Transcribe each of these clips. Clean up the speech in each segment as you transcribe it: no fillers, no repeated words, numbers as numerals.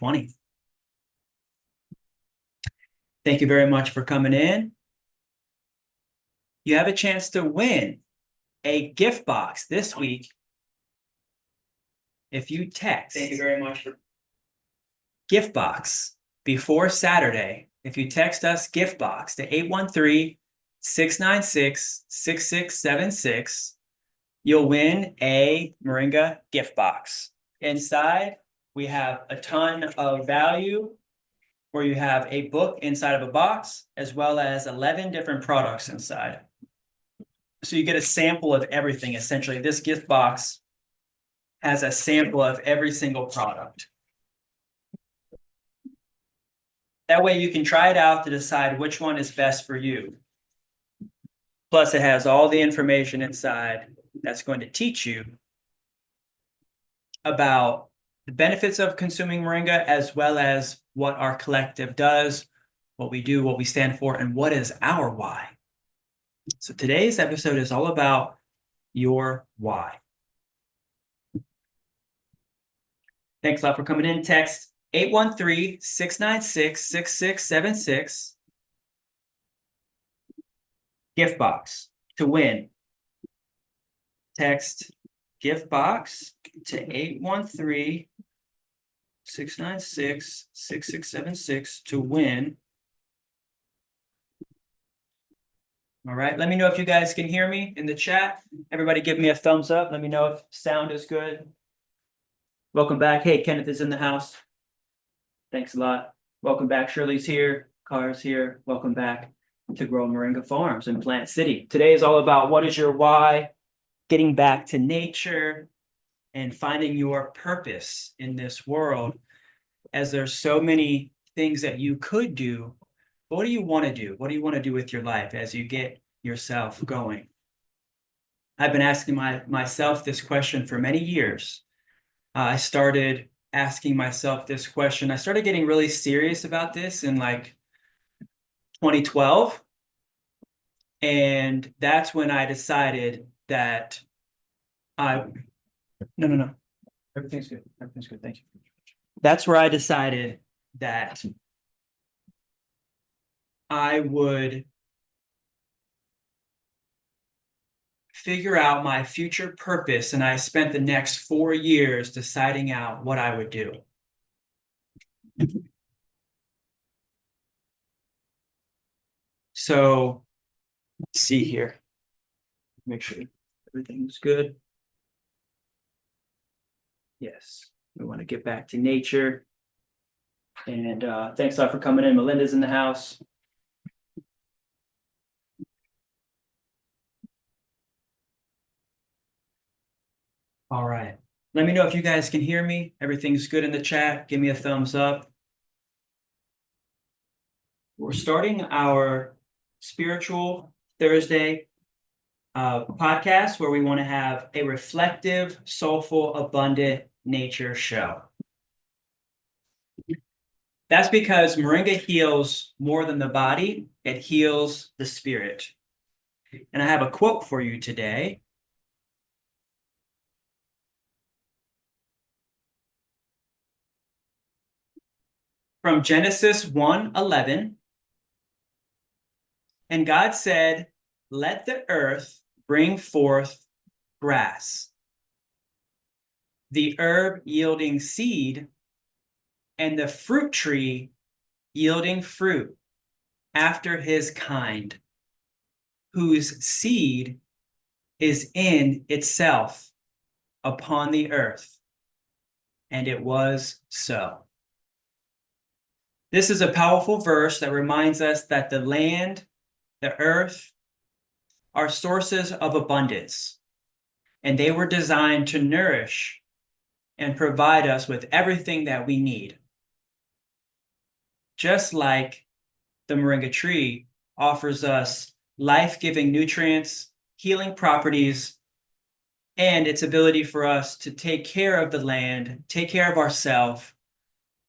2020. Thank you very much for coming in. You have a chance to win a gift box this week if you text. Thank you very much for gift box before Saturday. If you text us gift box to 813-696-6676, you'll win a Moringa gift box. Inside, we have a ton of value where you have a book inside of a box, as well as 11 different products inside. So you get a sample of everything. Essentially, this gift box has a sample of every single product. That way you can try it out to decide which one is best for you. Plus, it has all the information inside that's going to teach you about the benefits of consuming Moringa, as well as what our collective does, what we do, what we stand for, and what is our why. So today's episode is all about your why. Thanks a lot for coming in. Text 813-696-6676. Gift box to win. Text gift box to 813-696-6676 to win. All right, let me know if you guys can hear me in the chat. Everybody give me a thumbs up. Let me know if sound is good. Welcome back. Hey, Kenneth is in the house. Thanks a lot. Welcome back. Shirley's here. Car's here. Welcome back to Grow Moringa Farms in Plant City. Today is all about what is your why, getting back to nature, and finding your purpose in this world, as there's so many things that you could do. But what do you want to do? What do you want to do with your life as you get yourself going? I've been asking myself this question for many years. I started asking myself this question. I started getting really serious about this in like 2012. And that's when I decided that no. Everything's good. Everything's good. Thank you. That's where I decided that I would figure out my future purpose, and I spent the next 4 years deciding out what I would do. So let's see here. Make sure everything's good. Yes, we want to get back to nature. And thanks a lot for coming in. Melinda's in the house. All right. Let me know if you guys can hear me. Everything's good in the chat. Give me a thumbs up. We're starting our Spiritual Thursday podcast, where we want to have a reflective, soulful, abundant nature show. That's because Moringa heals more than the body. It heals the spirit. And I have a quote for you today. From Genesis 1:11. And God said, "Let the earth bring forth grass, the herb yielding seed, and the fruit tree yielding fruit after his kind, whose seed is in itself upon the earth." And it was so. This is a powerful verse that reminds us that the land, the earth, are sources of abundance, and they were designed to nourish and provide us with everything that we need. Just like the Moringa tree offers us life-giving nutrients, healing properties, and its ability for us to take care of the land, take care of ourselves.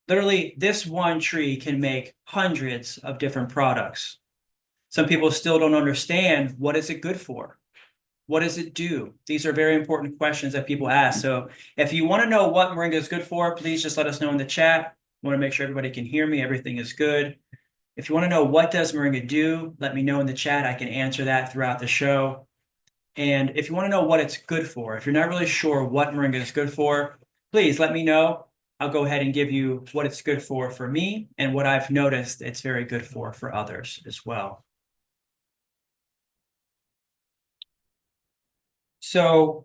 Literally, this one tree can make hundreds of different products. Some people still don't understand, what is it good for? What does it do? These are very important questions that people ask. So if you want to know what Moringa is good for, please just let us know in the chat. Want to make sure everybody can hear me. Everything is good. If you want to know what does Moringa do, let me know in the chat. I can answer that throughout the show. And if you want to know what it's good for, if you're not really sure what Moringa is good for, please let me know. I'll go ahead and give you what it's good for me and what I've noticed it's very good for others as well. So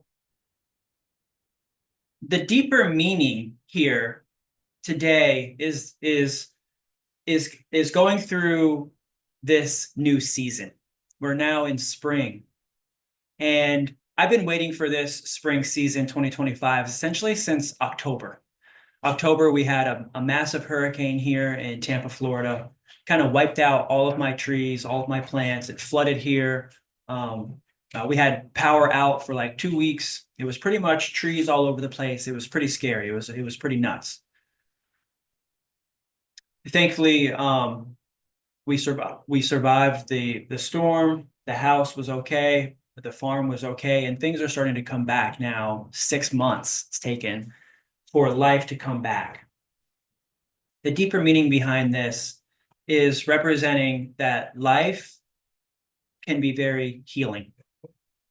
the deeper meaning here today is going through this new season. We're now in spring. And I've been waiting for this spring season 2025 essentially since October. October, we had a massive hurricane here in Tampa, Florida, kind of wiped out all of my trees, all of my plants. It flooded here. We had power out for like 2 weeks. It was pretty much trees all over the place. It was pretty scary. It was pretty nuts. Thankfully, we survived the storm. The house was okay. The farm was okay, and things are starting to come back now. 6 months it's taken for life to come back. The deeper meaning behind this is representing that life can be very healing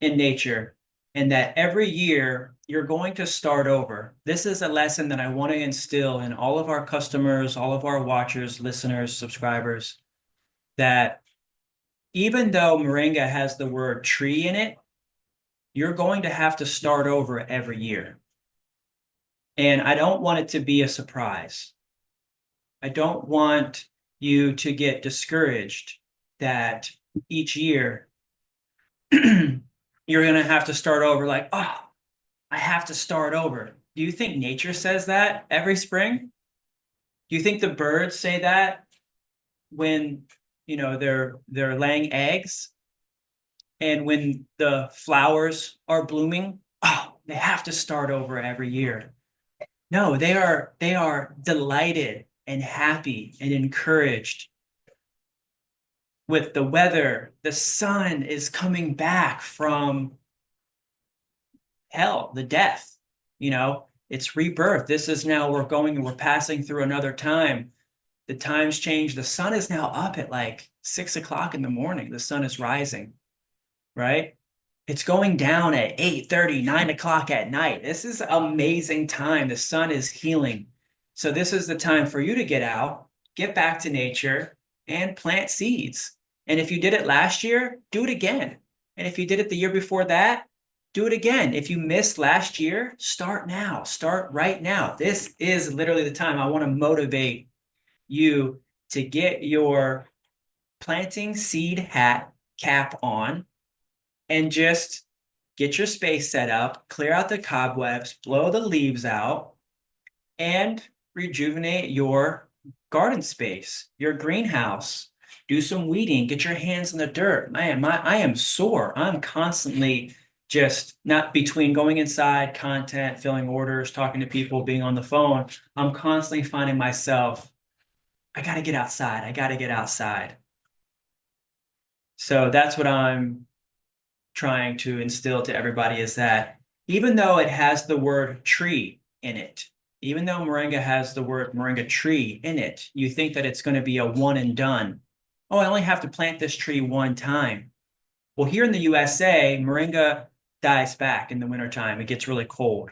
in nature, and that every year you're going to start over. This is a lesson that I want to instill in all of our customers, all of our watchers, listeners, subscribers, that even though Moringa has the word tree in it, you're going to have to start over every year. And I don't want it to be a surprise. I don't want you to get discouraged that each year you're going to have to start over like, oh, I have to start over. Do you think nature says that every spring? Do you think the birds say that when, they're laying eggs? And when the flowers are blooming, oh, they have to start over every year. No, they are delighted and happy and encouraged with the weather. The sun is coming back from hell, the death. It's rebirth. This is now we're passing through another time. The times change. The sun is now up at like 6 o'clock in the morning. The sun is rising. Right? It's going down at 8:30, 9 o'clock at night. This is amazing time. The sun is healing. So this is the time for you to get out, get back to nature, and plant seeds. And if you did it last year, do it again. And if you did it the year before that, do it again. If you missed last year, start now. Start right now. This is literally the time. I want to motivate you to get your planting seed hat cap on and just get your space set up, clear out the cobwebs, blow the leaves out, and rejuvenate your garden space, your greenhouse. Do some weeding, get your hands in the dirt. Man, I am sore. I'm constantly just not between going inside, content, filling orders, talking to people, being on the phone. I'm constantly finding myself, I got to get outside. I got to get outside. So that's what I'm trying to instill to everybody, is that even though it has the word tree in it, even though Moringa has the word Moringa tree in it, you think that it's going to be a one and done. Oh, I only have to plant this tree one time. Well, here in the USA, Moringa dies back in the wintertime. It gets really cold.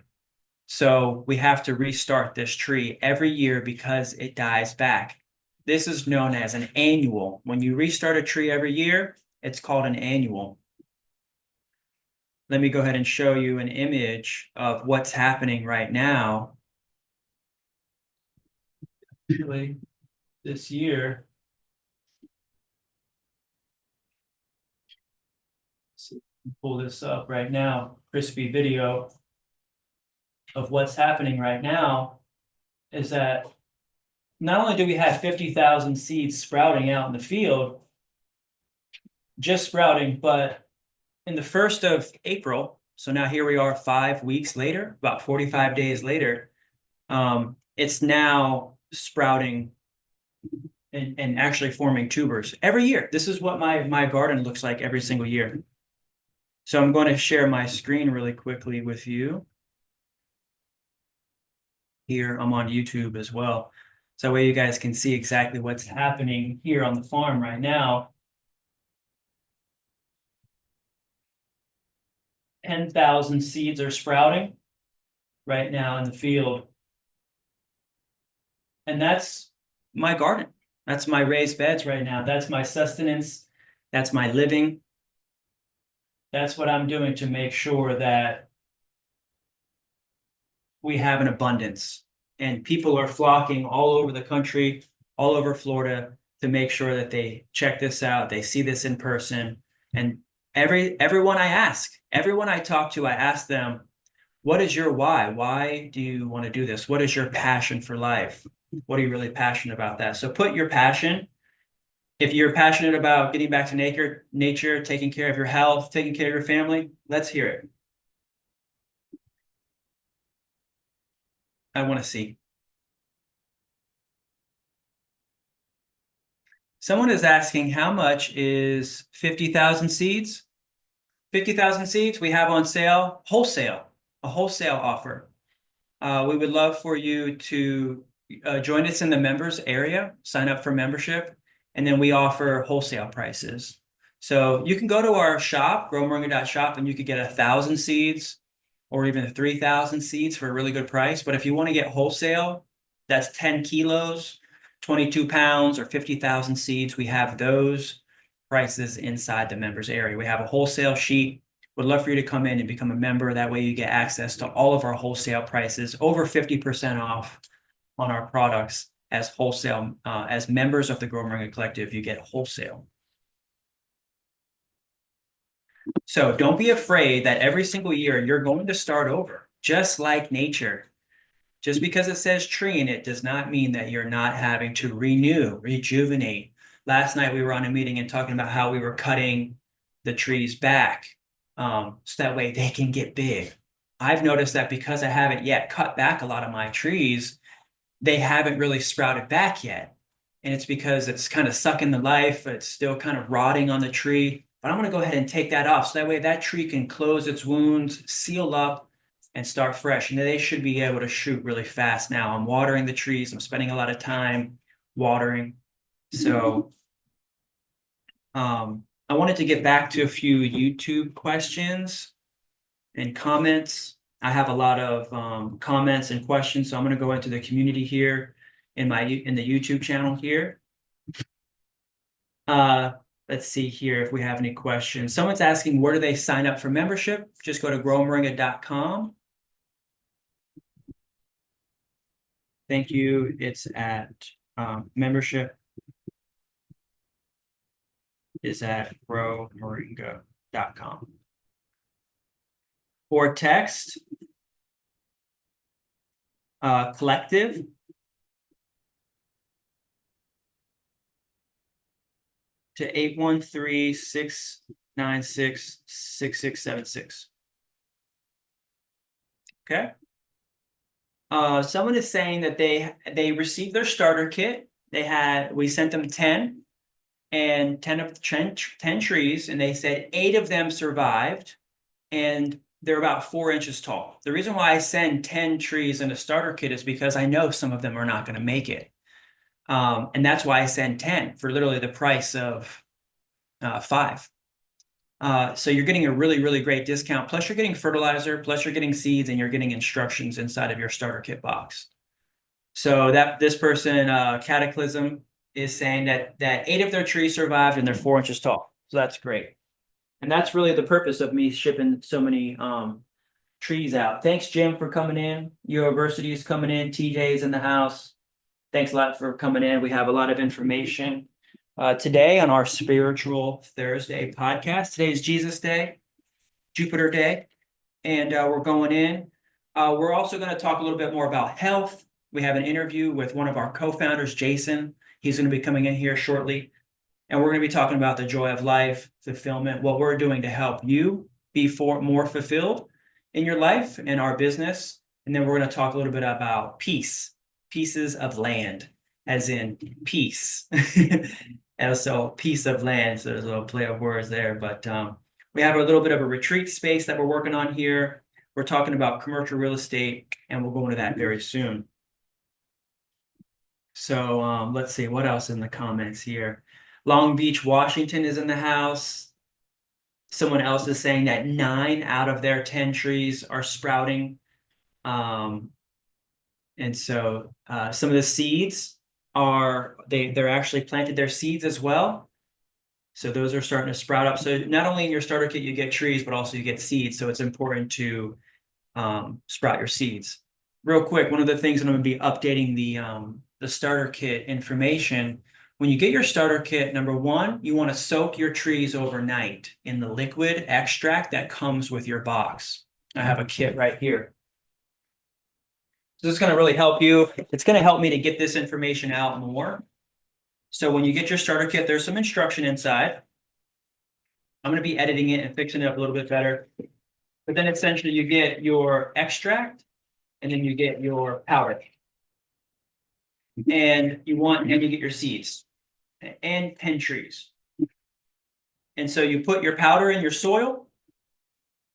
So we have to restart this tree every year because it dies back. This is known as an annual. When you restart a tree every year, it's called an annual. Let me go ahead and show you an image of what's happening right now. Actually, this year, let's see, pull this up right now, crispy video of what's happening right now is that not only do we have 50,000 seeds sprouting out in the field, just sprouting, but in the 1st of April, so now here we are 5 weeks later, about 45 days later, it's now sprouting and actually forming tubers every year. This is what my garden looks like every single year. So I'm going to share my screen really quickly with you. Here, I'm on YouTube as well. So that way you guys can see exactly what's happening here on the farm right now. 10,000 seeds are sprouting right now in the field. And that's my garden. That's my raised beds right now. That's my sustenance. That's my living. That's what I'm doing to make sure that we have an abundance. And people are flocking all over the country, all over Florida, to make sure that they check this out, they see this in person. And everyone I ask, everyone I talk to, I ask them, what is your why? Why do you want to do this? What is your passion for life? What are you really passionate about that? So put your passion. If you're passionate about getting back to nature, taking care of your health, taking care of your family, let's hear it. I want to see. Someone is asking, how much is 50,000 seeds? 50,000 seeds we have on sale, wholesale, a wholesale offer. We would love for you to join us in the members area, sign up for membership, and then we offer wholesale prices. So you can go to our shop, growmoringa.shop, and you could get 1,000 seeds or even 3,000 seeds for a really good price. But if you want to get wholesale, that's 10 kilos, 22 pounds, or 50,000 seeds. We have those prices inside the members area. We have a wholesale sheet. Would love for you to come in and become a member. That way you get access to all of our wholesale prices, over 50% off on our products as wholesale. As members of the Grow Moringa Collective, you get wholesale. So don't be afraid that every single year you're going to start over, just like nature. Just because it says tree in it does not mean that you're not having to renew, rejuvenate. Last night we were on a meeting and talking about how we were cutting the trees back so that way they can get big. I've noticed that because I haven't yet cut back a lot of my trees, they haven't really sprouted back yet. And it's because it's kind of sucking the life. It's still kind of rotting on the tree. But I'm going to go ahead and take that off so that way that tree can close its wounds, seal up, and start fresh. And they should be able to shoot really fast now. I'm watering the trees. I'm spending a lot of time watering. So I wanted to get back to a few YouTube questions and comments. I have a lot of comments and questions, so I'm going to go into the community here in the YouTube channel here. Let's see here if we have any questions. Someone's asking, where do they sign up for membership? Just go to growmoringa.com. Thank you. It's at membership is at growmoringa.com. Or text collective to 813-696-6676. Okay. Someone is saying that they received their starter kit. We sent them 10 and 10 trees, and they said 8 of them survived, and they're about 4 inches tall. The reason why I send 10 trees in a starter kit is because I know some of them are not going to make it. And that's why I send 10 for literally the price of 5. So you're getting a really, really great discount. Plus you're getting fertilizer, plus you're getting seeds, and you're getting instructions inside of your starter kit box. So this person, Cataclysm, is saying that 8 of their trees survived and they're 4 inches tall. So that's great. And that's really the purpose of me shipping so many trees out. Thanks, Jim, for coming in. University is coming in. TJ's in the house. Thanks a lot for coming in. We have a lot of information today on our Spiritual Thursday podcast. Today is Jesus Day, Jupiter Day, and we're going in. We're also going to talk a little bit more about health. We have an interview with one of our co-founders, Jason. He's going to be coming in here shortly. And we're going to be talking about the joy of life, fulfillment, what we're doing to help you be more fulfilled in your life and our business. And then we're going to talk a little bit about peace, pieces of land, as in peace. And so piece of land, so there's a little play of words there. But we have a little bit of a retreat space that we're working on here. We're talking about commercial real estate, and we'll go into that very soon. So let's see what else in the comments here. Long Beach, Washington is in the house. Someone else is saying that 9 out of their 10 trees are sprouting. And so some of the seeds they're actually planted their seeds as well. So those are starting to sprout up. So not only in your starter kit you get trees, but also you get seeds. So it's important to sprout your seeds. Real quick, one of the things that I'm going to be updating the starter kit information. When you get your starter kit, number one, you want to soak your trees overnight in the liquid extract that comes with your box. I have a kit right here. So this is going to really help you. It's going to help me to get this information out more. So when you get your starter kit, there's some instruction inside. I'm going to be editing it and fixing it up a little bit better. But then essentially you get your extract and then you get your powder. And you get your seeds and 10 trees. And so you put your powder in your soil,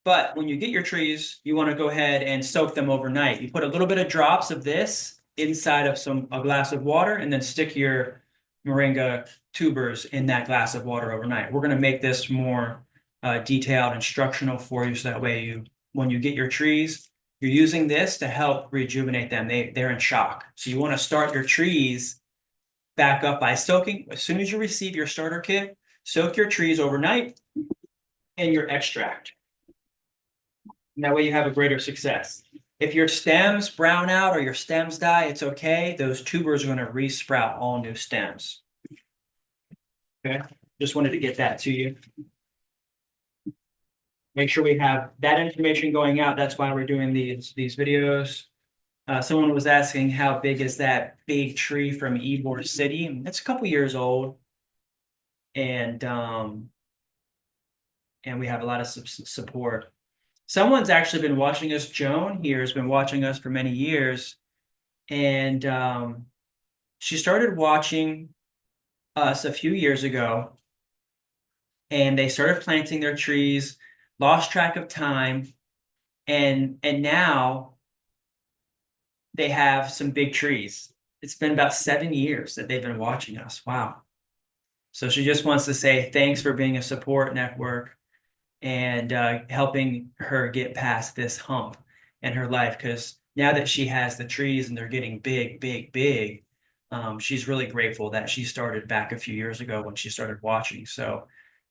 but when you get your trees, you want to go ahead and soak them overnight. You put a little bit of drops of this inside of a glass of water and then stick your moringa tubers in that glass of water overnight. We're going to make this more detailed instructional for you so that way when you get your trees, you're using this to help rejuvenate them. They're in shock. So you want to start your trees back up by soaking. As soon as you receive your starter kit, soak your trees overnight in your extract. And that way you have a greater success. If your stems brown out or your stems die, it's okay. Those tubers are going to re-sprout all new stems. Okay, just wanted to get that to you. Make sure we have that information going out. That's why we're doing these videos. Someone was asking how big is that big tree from Ybor City? It's a couple years old, and we have a lot of support. Someone's actually been watching us. Joan here has been watching us for many years, and she started watching us a few years ago, and they started planting their trees. Lost track of time, and now they have some big trees. It's been about 7 years that they've been watching us. Wow. So she just wants to say thanks for being a support network and helping her get past this hump in her life, because now that she has the trees and they're getting big, big, big, she's really grateful that she started back a few years ago when she started watching. So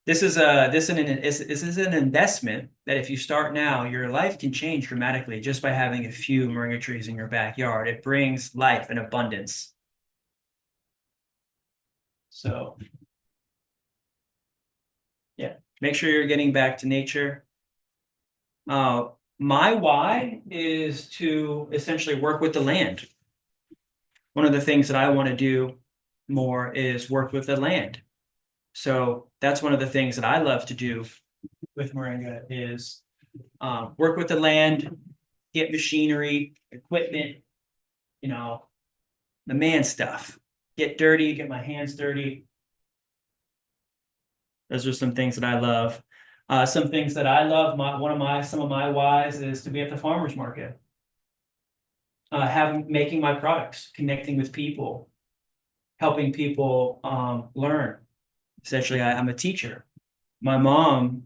this is an investment that if you start now, your life can change dramatically just by having a few moringa trees in your backyard. It brings life and abundance. So yeah, make sure you're getting back to nature. My why is to essentially work with the land. One of the things that I want to do more is work with the land. So that's one of the things that I love to do with Moringa is work with the land, get machinery, equipment, the man stuff. Get dirty, get my hands dirty. Those are some things that I love. Some things that I love, some of my whys is to be at the farmer's market. Making my products, connecting with people, helping people learn. Essentially, I'm a teacher. My mom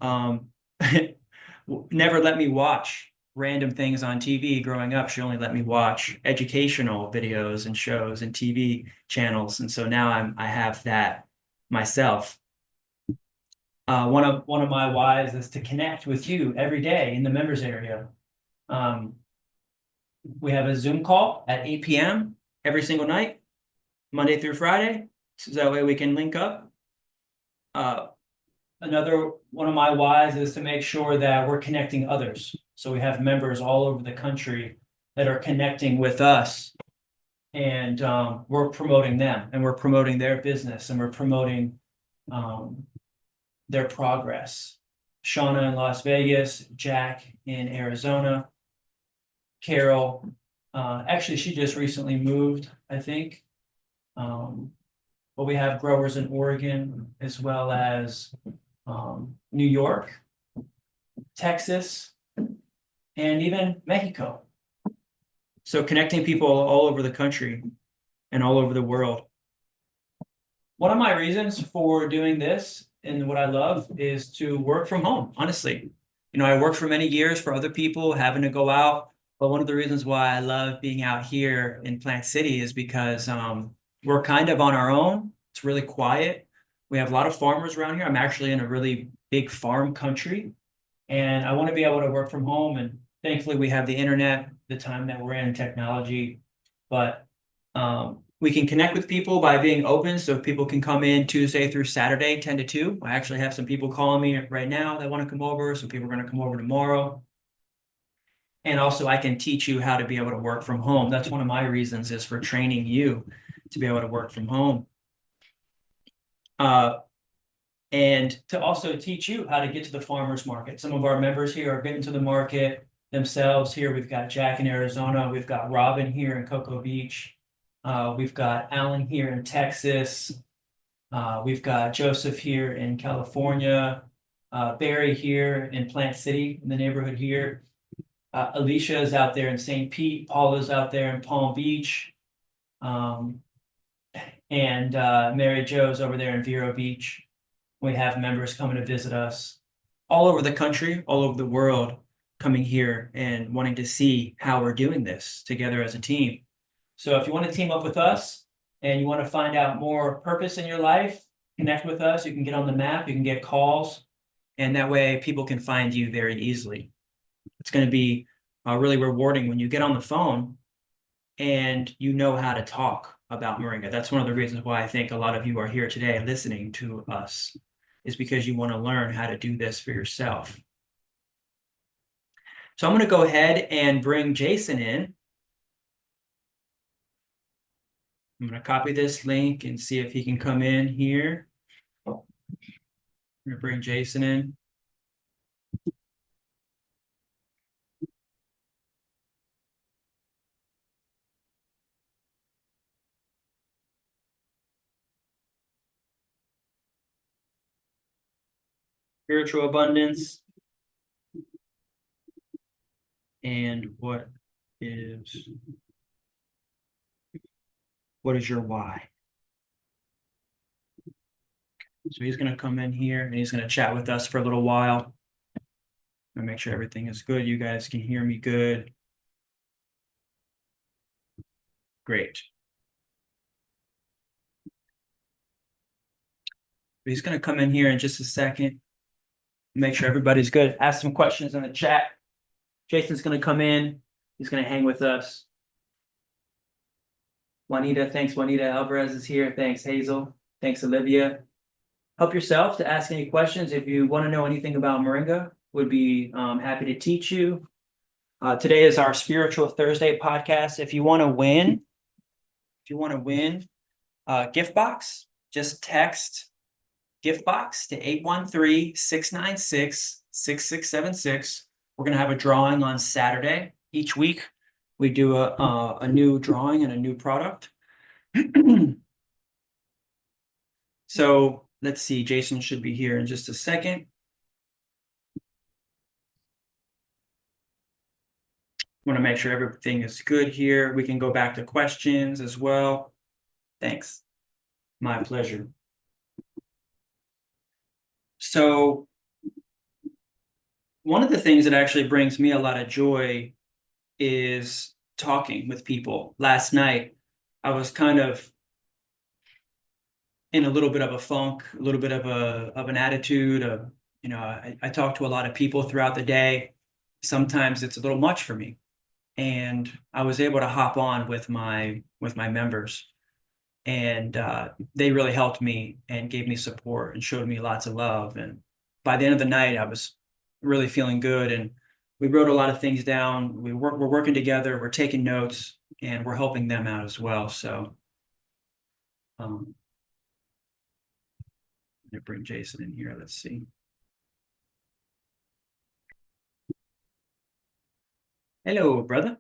never let me watch random things on TV growing up. She only let me watch educational videos and shows and TV channels. And so now I have that myself. One of my whys is to connect with you every day in the members area. We have a Zoom call at 8 p.m. every single night, Monday through Friday, so that way we can link up. Another one of my whys is to make sure that we're connecting others. So we have members all over the country that are connecting with us, and we're promoting them, and we're promoting their business, and we're promoting their progress. Shauna in Las Vegas, Jack in Arizona, Carol. Actually, she just recently moved, I think. But we have growers in Oregon as well as New York, Texas, and even Mexico. So connecting people all over the country. and all over the world. One of my reasons for doing this and what I love is to work from home, honestly. I worked for many years for other people, having to go out. But one of the reasons why I love being out here in Plant City is because we're kind of on our own. It's really quiet. We have a lot of farmers around here. I'm actually in a really big farm country, and I want to be able to work from home. And thankfully, we have the internet, the time that we're in, technology. But we can connect with people by being open, so people can come in Tuesday through Saturday, 10 to 2. I actually have some people calling me right now that want to come over. Some people are going to come over tomorrow. And also, I can teach you how to be able to work from home. That's one of my reasons, is for training you to be able to work from home. And to also teach you how to get to the farmers market. Some of our members here are getting to the market themselves. Here we've got Jack in Arizona. We've got Robin here in Cocoa Beach. We've got Alan here in Texas. We've got Joseph here in California. Barry here in Plant City, in the neighborhood here. Alicia is out there in St. Pete. Paula's out there in Palm Beach. And Mary Jo's over there in Vero Beach. We have members coming to visit us all over the country, all over the world, coming here and wanting to see how we're doing this together as a team. So if you want to team up with us and you want to find out more purpose in your life, connect with us. You can get on the map, you can get calls, and that way people can find you very easily. It's going to be really rewarding when you get on the phone and you know how to talk about Moringa. That's one of the reasons why I think a lot of you are here today listening to us, is because you want to learn how to do this for yourself. So I'm going to go ahead and bring Jason in. I'm going to copy this link and see if he can come in here. I'm going to bring Jason in. Spiritual abundance. And what is your why? So he's going to come in here and he's going to chat with us for a little while. I'm going to make sure everything is good. You guys can hear me good. Great. He's going to come in here in just a second. Make sure everybody's good. Ask some questions in the chat. Jason's going to come in. He's going to hang with us. Juanita, thanks. Juanita Alvarez is here. Thanks, Hazel. Thanks, Olivia. Help yourself to ask any questions. If you want to know anything about Moringa, would be happy to teach you. Today is our Spiritual Thursday podcast. If you want to win a gift box, just text gift box to 813-696-6676. We're going to have a drawing on Saturday. Each week, we do a new drawing and a new product. So let's see. Jason should be here in just a second. Want to make sure everything is good here. We can go back to questions as well. Thanks. My pleasure. So one of the things that actually brings me a lot of joy is talking with people. Last night, I was kind of in a little bit of a funk, a little bit of an attitude of, I talk to a lot of people throughout the day. Sometimes it's a little much for me. And I was able to hop on with my members, and they really helped me and gave me support and showed me lots of love. And by the end of the night, I was really feeling good. And we wrote a lot of things down. We're working together. We're taking notes, and we're helping them out as well. So I'm gonna bring Jason in here. Let's see. Hello, brother.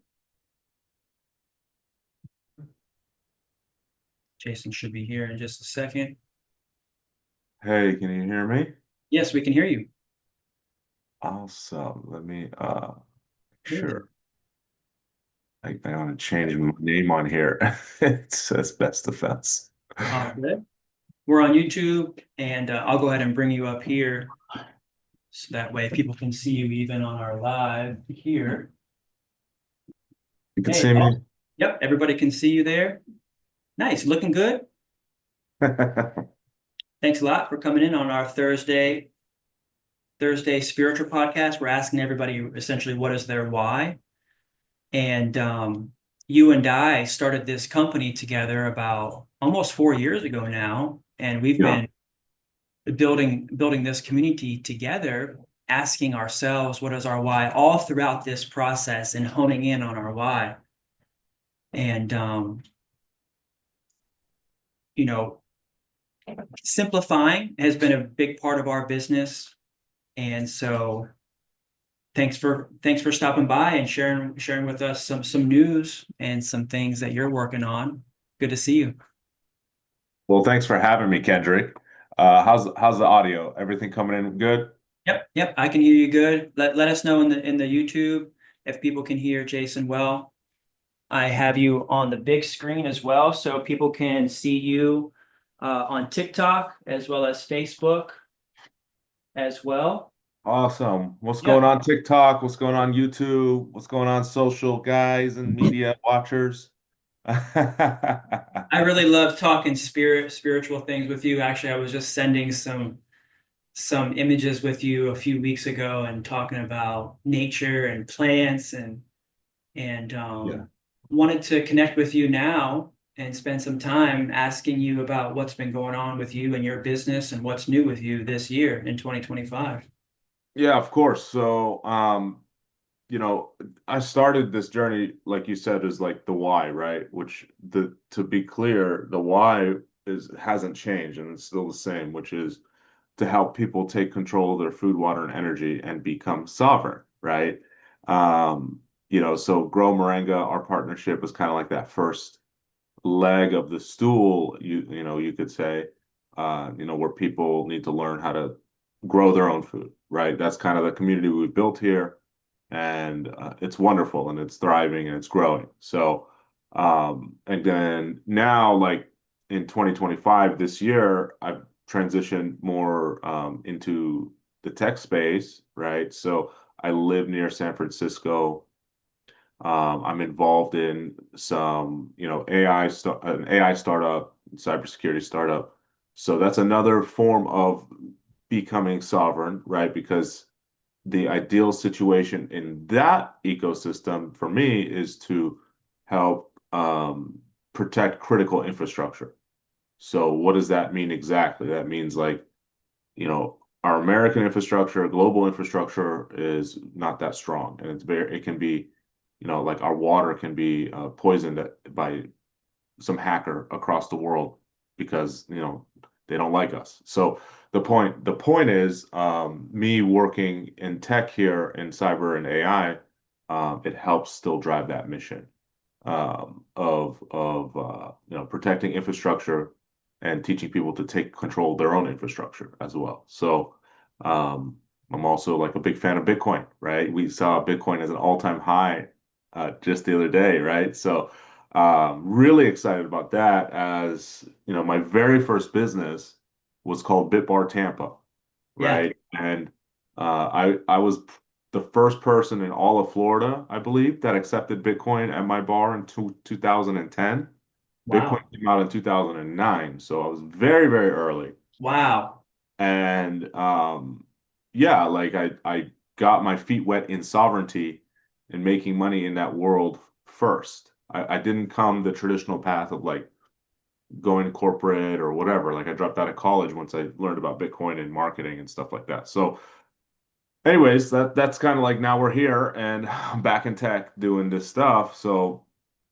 Jason should be here in just a second. Hey, can you hear me? Yes, we can hear you. Awesome. Let me Good. sure. I want to change my name on here. It says best defense. Good. We're on YouTube, and I'll go ahead and bring you up here so that way people can see you even on our live here. You can Hey, see me. oh, yep, everybody can see you there. Nice, looking good. Thanks a lot for coming in on our Thursday spiritual podcast. We're asking everybody essentially what is their why. And you and I started this company together about almost 4 years ago now, and we've Yeah. been building this community together, asking ourselves what is our why all throughout this process and honing in on our why. And you know, simplifying has been a big part of our business. And so thanks for stopping by and sharing with us some news and some things that you're working on. Good to see you. Well, thanks for having me, Kendrick. How's the audio? Everything coming in good? Yep, I can hear you good. Let us know in the YouTube if people can hear Jason well. I have you on the big screen as well, so people can see you on TikTok as well as Facebook as well. Awesome. What's Yeah, going on TikTok? What's going on YouTube? What's going on social guys and media watchers? I really love talking spiritual things with you. Actually, I was just sending some images with you a few weeks ago and talking about nature and plants and Yeah. wanted to connect with you now and spend some time asking you about what's been going on with you and your business and what's new with you this year in 2025. Yeah, of course. So, you know, I started this journey, like you said, is like the why, right? Which the to be clear, the why is hasn't changed and it's still the same, which is to help people take control of their food, water, and energy and become sovereign, right? So Grow Moringa, our partnership was kind of like that first leg of the stool, you could say, where people need to learn how to grow their own food, right? That's kind of the community we've built here, and it's wonderful and it's thriving and it's growing. So, and then now, like in 2025, this year, I've transitioned more into the tech space, right? So I live near San Francisco. I'm involved in some, an AI startup, cybersecurity startup. So that's another form of becoming sovereign, right? Because the ideal situation in that ecosystem for me is to help protect critical infrastructure. So what does that mean exactly? That means like, our American infrastructure, global infrastructure is not that strong, and it can be, like our water can be poisoned by some hacker across the world because, they don't like us. So the point is, me working in tech here in cyber and AI, it helps still drive that mission of protecting infrastructure and teaching people to take control of their own infrastructure as well. So I'm also like a big fan of Bitcoin, right? We saw Bitcoin as an all-time high just the other day, right? So really excited about that. As my very first business was called BitBar Tampa, Yeah. right? And I was the first person in all of Florida, I believe, that accepted Bitcoin at my bar in 2010. Bitcoin Wow. came out in 2009, so I was very, very early. Wow. And yeah, like I got my feet wet in sovereignty and making money in that world first. I didn't come the traditional path of like going corporate or whatever. Like I dropped out of college once I learned about Bitcoin and marketing and stuff like that. So anyways, that's kind of like now we're here and I'm back in tech doing this stuff. So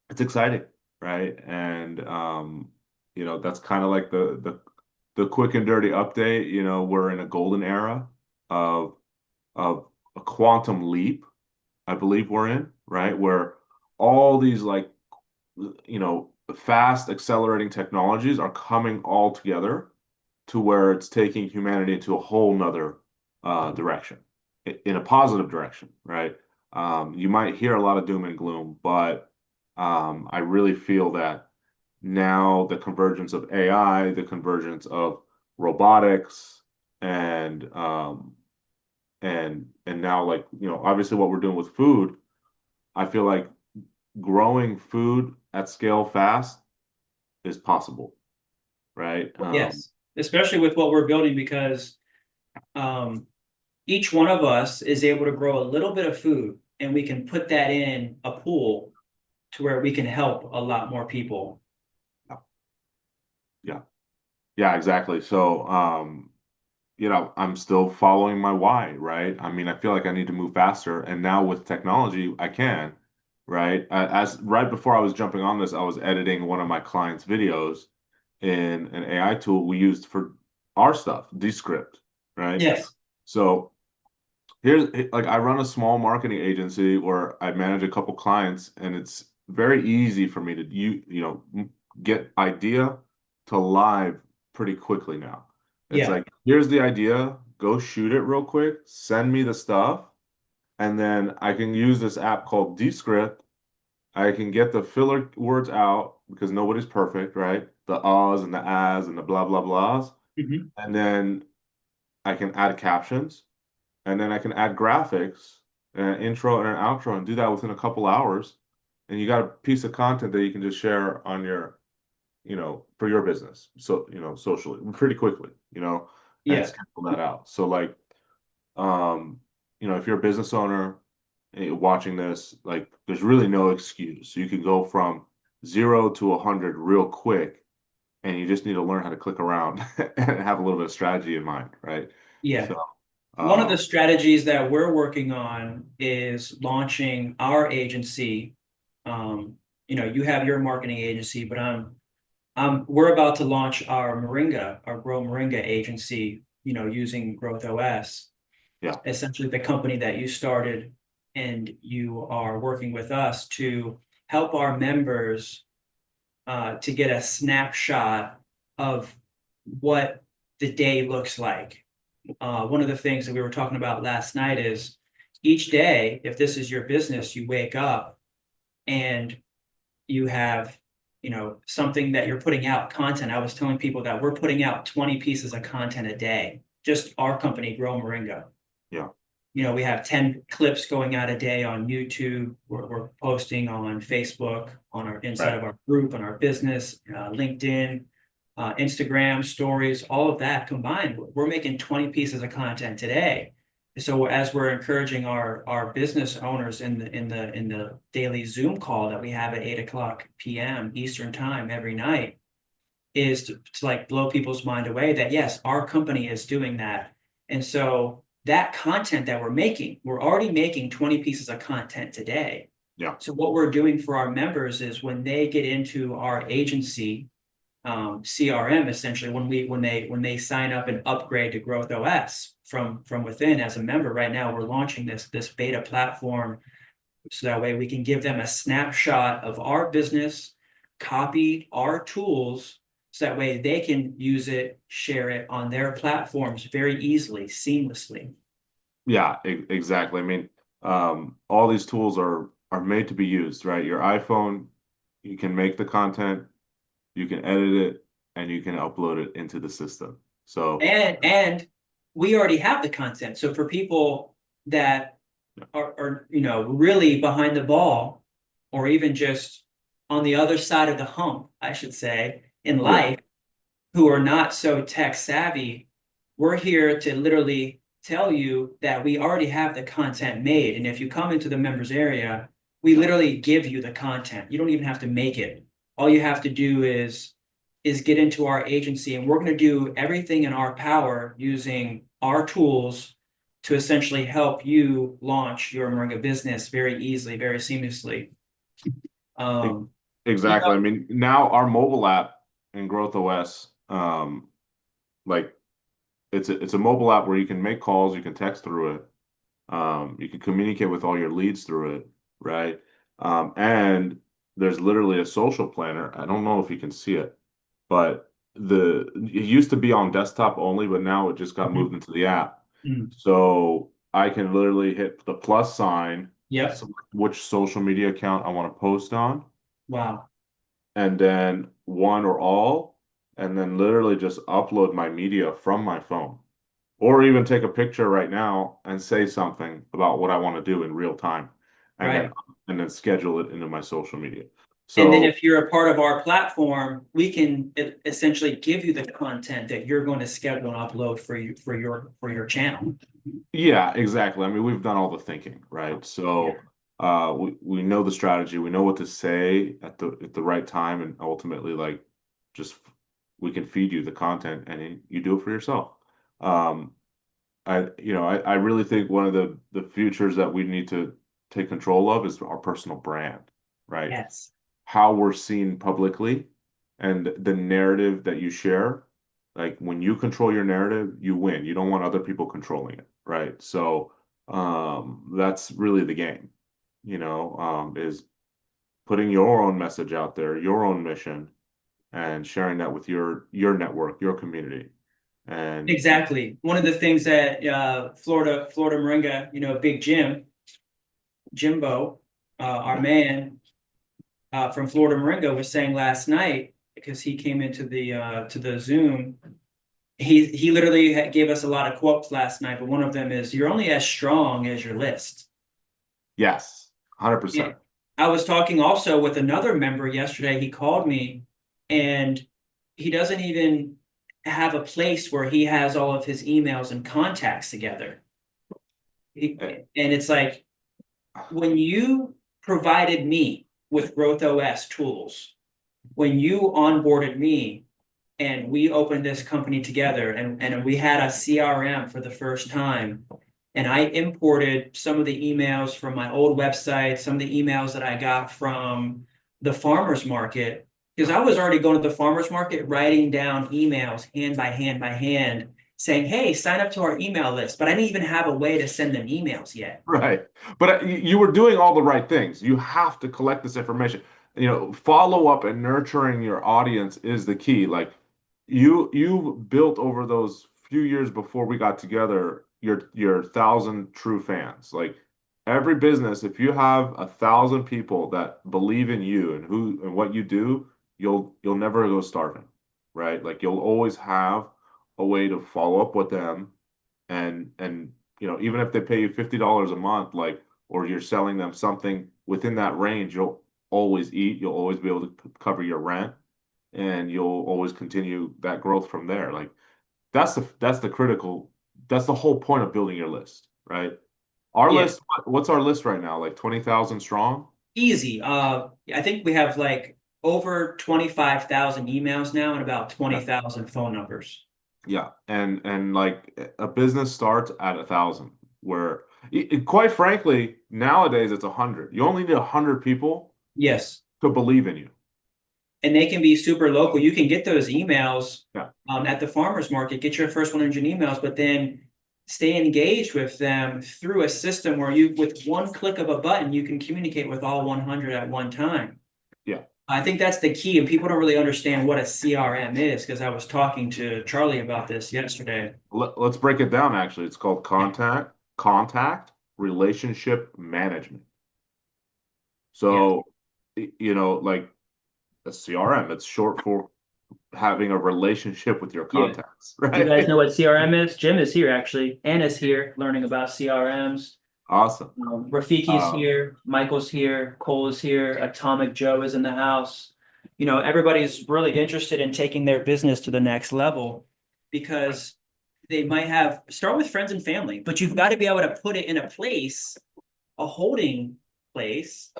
it's exciting, right? And that's kind of like the quick and dirty update. We're in a golden era of of a quantum leap, I believe we're in, right? Where all these like fast accelerating technologies are coming all together to where it's taking humanity into a whole nother direction, in a positive direction, right? You might hear a lot of doom and gloom, but I really feel that now the convergence of AI, the convergence of robotics, and and now, like, obviously what we're doing with food, I feel like growing food at scale fast is possible, right? Yes, especially with what we're building because um, each one of us is able to grow a little bit of food and we can put that in a pool to where we can help a lot more people. Yeah, yeah, exactly. So, I'm still following my why, right? I mean, I feel like I need to move faster, and now with technology, I can, right? As right before I was jumping on this, I was editing one of my clients' videos in an AI tool we used for our stuff, Descript, right? Yes. So here's like I run a small marketing agency where I manage a couple clients, and it's very easy for me to get idea to live pretty quickly now. It's Yeah. like, here's the idea, go shoot it real quick, send me the stuff, and then I can use this app called Descript. I can get the filler words out because nobody's perfect, right? The ahs and the ahs and the blah blah blahs, Mhm. and then I can add captions, and then I can add graphics and an intro and an outro and do that within a couple hours. And you got a piece of content that you can just share on your, for your business. So, socially, pretty quickly, and Yeah. schedule that out. So like, um, if you're a business owner and you're watching this, like there's really no excuse. You can go from 0 to 100 real quick, and you just need to learn how to click around and have a little bit of strategy in mind, right? Yeah. So, One of the um, strategies that we're working on is launching our agency. Um, you have your marketing agency, but we're about to launch our Grow Moringa agency, using Growth OS, yeah. essentially the company that you started, and you are working with us to help our members to get a snapshot of what the day looks like. One of the things that we were talking about last night is each day, if this is your business, you wake up and you have, something that you're putting out content. I was telling people that we're putting out 20 pieces of content a day, just our company, Grow Moringa. Yeah. We have 10 clips going out a day on YouTube. We're posting on Facebook, on our inside Right. of our group, on our business, LinkedIn, Instagram stories, all of that combined. We're making 20 pieces of content today. So as we're encouraging our business owners in the daily Zoom call that we have at 8 o'clock p.m. Eastern time every night, is to like blow people's mind away that yes, our company is doing that. And so that content that we're already making 20 pieces of content today. Yeah. So what we're doing for our members is when they get into our agency, CRM, essentially, when they sign up and upgrade to Growth OS from within as a member. Right now we're launching this beta platform so that way we can give them a snapshot of our business, copy our tools, so that way they can use it, share it on their platforms very easily, seamlessly. Yeah, exactly. I mean, all these tools are made to be used, right? Your iPhone, you can make the content, you can edit it, and you can upload it into the system. So, And we already have the content. So for people that yeah, are really behind the ball, or even just on the other side of the hump, I should say, in yeah, life, who are not so tech savvy, we're here to literally tell you that we already have the content made. And if you come into the members area, we yeah, literally give you the content. You don't even have to make it. All you have to do is get into our agency, and we're going to do everything in our power using our tools to essentially help you launch your Moringa business very easily, very seamlessly. e- Um, you exactly. know, I mean, now our mobile app in Growth OS, like it's a mobile app where you can make calls, you can text through it, you can communicate with all your leads through it, right? And there's literally a social planner. I don't know if you can see it, but it used to be on desktop only, but now it just got moved Mhm. into the app. Mm. So I can literally hit the plus sign, Yep. select which social media account I want to post on, Wow. and then one or all, and then literally just upload my media from my phone. Or even take a picture right now and say something about what I want to do in real time, and then Right. schedule it into my social media. And then So if you're a part of our platform, we can essentially give you the content that you're going to schedule and upload for you for your channel. yeah, exactly. I mean, we've done all the thinking, right? Yeah. So we know the strategy, we know what to say at the right time, and ultimately like just we can feed you the content and then you do it for yourself. Um, I really think one of the futures that we need to take control of is our personal brand, right? Yes. How we're seen publicly and the narrative that you share. Like when you control your narrative, you win. You don't want other people controlling it, right? So that's really the game, is putting your own message out there, your own mission, and sharing that with your network, your community. And Exactly. One of the things that Florida Moringa, Big Jimbo, our man from Florida Moringa was saying last night because he came into the Zoom. He literally gave us a lot of quotes last night, but one of them is, "You're only as strong as your list." yes, Yeah. 100%. I was talking also with another member yesterday. He called me and he doesn't even have a place where he has all of his emails and contacts together. And it's like when you provided me with Growth OS tools, when you onboarded me and we opened this company together and we had a CRM for the first time. And I imported some of the emails from my old website, some of the emails that I got from the farmer's market, because I was already going to the farmer's market, writing down emails hand by hand, saying, hey, sign up to our email list. But I didn't even have a way to send them emails yet. Right. But you were doing all the right things. You have to collect this information. Follow up and nurturing your audience is the key. Like you built over those few years before we got together your thousand true fans. Like every business, if you have 1,000 people that believe in you and who and what you do, you'll never go starving, right? Like you'll always have a way to follow up with them and even if they pay you $50 a month, like, or you're selling them something within that range, you'll always eat, you'll always be able to cover your rent, and you'll always continue that growth from there. Like that's the whole point of building your list, right? Our Yeah, list, what's our list right now? Like 20,000 strong? easy. I think we have like over 25,000 emails now and about Yeah. 20,000 phone numbers. Yeah. And like a business starts at 1,000, where quite frankly, nowadays it's 100. You only need 100 people Yes. to believe in you. And they can be super local. You can get those emails Yeah. at the farmers market, get your first 100 emails, but then stay engaged with them through a system where you, with one click of a button, you can communicate with all 100 at one time. Yeah. I think that's the key, and people don't really understand what a CRM is because I was talking to Charlie about this yesterday. Let's break it down actually. It's called contact relationship management. Yeah. So, like a CRM, it's short for having a relationship with your Yeah. contacts, Do you guys right? know what CRM is? Jim is here actually. Anna's here learning about CRMs. Awesome. Rafiki's Uh, here, Michael's here, Cole is here, Atomic Joe is in the house. Everybody's really interested in taking their business to the next level because they might have start with friends and family, but you've got to be able to put it in a place, a holding place.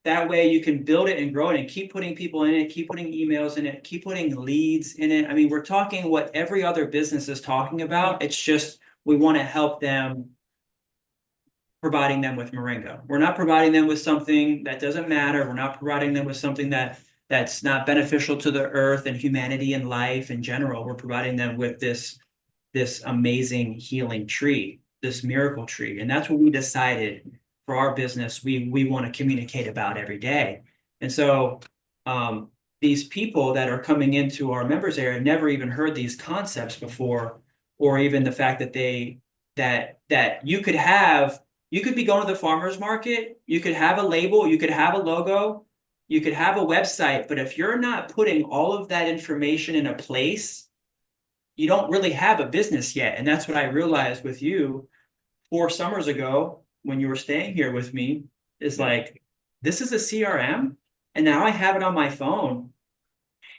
That way you can build it and grow it and keep putting people in it, keep putting emails in it, keep putting leads in it. I mean, we're talking what every other business is talking about. It's just we want to help them providing them with Moringa. We're not providing them with something that doesn't matter. We're not providing them with something that's not beneficial to the earth and humanity and life in general. We're providing them with this amazing healing tree, this miracle tree. And that's what we decided for our business we want to communicate about every day. And so these people that are coming into our members area never even heard these concepts before, or even the fact that that you could be going to the farmer's market, you could have a label, you could have a logo, You could have a website, but if you're not putting all of that information in a place, you don't really have a business yet. And that's what I realized with you 4 summers ago when you were staying here with me, is Yeah. like, this is a CRM, and now I have it on my phone.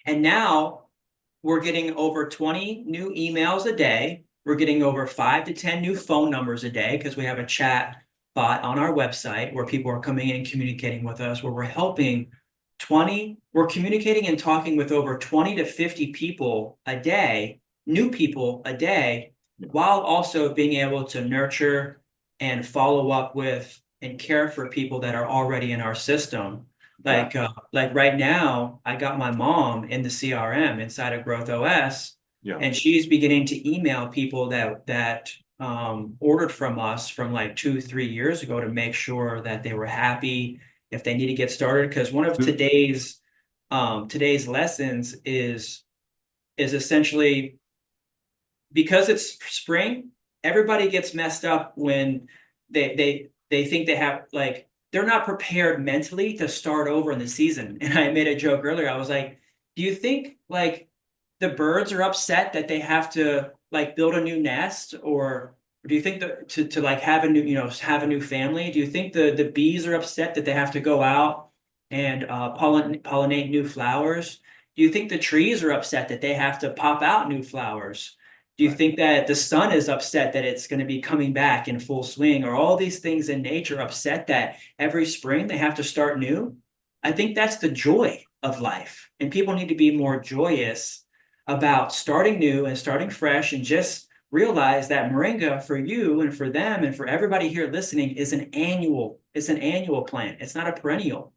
And now we're getting over 20 new emails a day. We're getting over 5 to 10 new phone numbers a day because we have a chat bot on our website where people are coming in and communicating with us, where we're helping 20, we're communicating and talking with over 20 to 50 people a day, new people a day, Yeah. while also being able to nurture and follow up with and care for people that are already in our system. Yeah. Like right now, I got my mom in the CRM inside of Growth OS, Yeah. and she's beginning to email people that ordered from us from like 2, 3 years ago to make sure that they were happy if they need to get started. Because one of today's lessons is essentially, because it's spring, everybody gets messed up when they think they have, like, they're not prepared mentally to start over in the season. And I made a joke earlier. I was like, do you think like the birds are upset that they have to like build a new nest, or do you think that to like have a new, have a new family? Do you think the bees are upset that they have to go out and pollinate new flowers? Do you think the trees are upset that they have to pop out new flowers? Do you Right. think that the sun is upset that it's going to be coming back in full swing? Or all these things in nature upset that every spring they have to start new? I think that's the joy of life. And people need to be more joyous about starting new and starting fresh, and just realize that Moringa for you and for them and for everybody here listening is it's an annual plant. It's not a perennial.